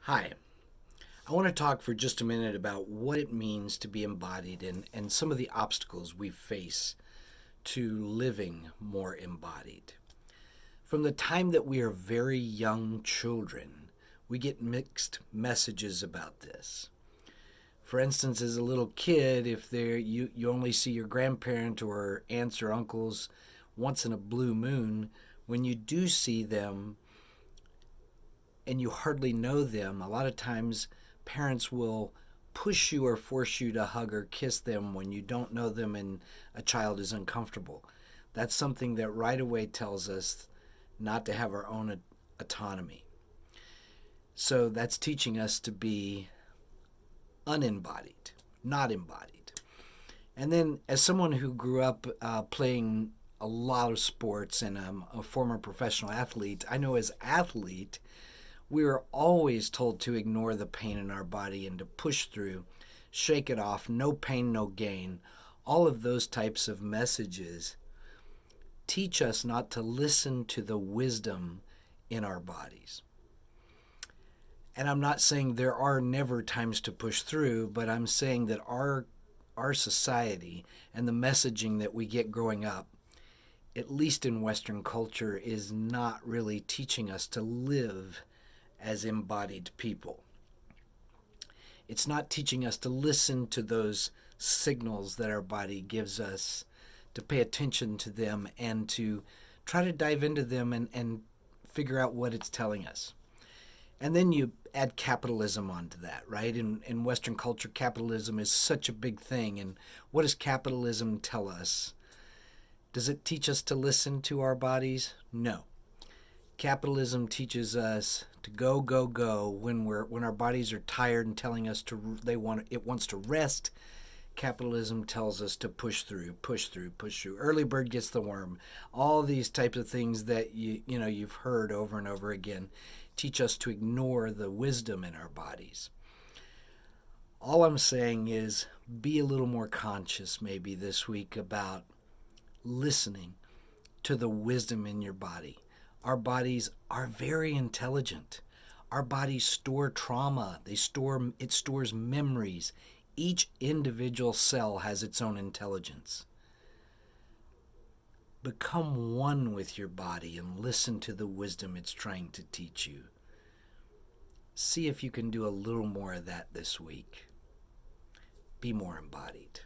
Hi, I want to talk for just a minute about what it means to be embodied and some of the obstacles we face to living more embodied. From the time that we are very young children, we get mixed messages about this. For instance, as a little kid, if you only see your grandparent or aunts or uncles once in a blue moon, when you do see them, and you hardly know them, a lot of times parents will push you or force you to hug or kiss them when you don't know them and a child is uncomfortable. That's something that right away tells us not to have our own autonomy. So that's teaching us to be unembodied, not embodied. And then, as someone who grew up playing a lot of sports and a former professional athlete, I know as athlete, we are always told to ignore the pain in our body and to push through, shake it off, no pain, no gain. All of those types of messages teach us not to listen to the wisdom in our bodies. And I'm not saying there are never times to push through, but I'm saying that our society and the messaging that we get growing up, at least in Western culture, is not really teaching us to live as embodied people. It's not teaching us to listen to those signals that our body gives us, to pay attention to them, and to try to dive into them and figure out what it's telling us. And then you add capitalism onto that, right? In Western culture, capitalism is such a big thing. And what does capitalism tell us? Does it teach us to listen to our bodies? No. Capitalism teaches us to go, go, go when our bodies are tired and telling us it wants to rest. Capitalism tells us to push through, push through, push through. Early bird gets the worm. All these types of things that you've heard over and over again teach us to ignore the wisdom in our bodies. All I'm saying is be a little more conscious maybe this week about listening to the wisdom in your body. Our bodies are very intelligent. Our bodies store trauma. It stores memories. Each individual cell has its own intelligence. Become one with your body and listen to the wisdom it's trying to teach you. See if you can do a little more of that this week. Be more embodied.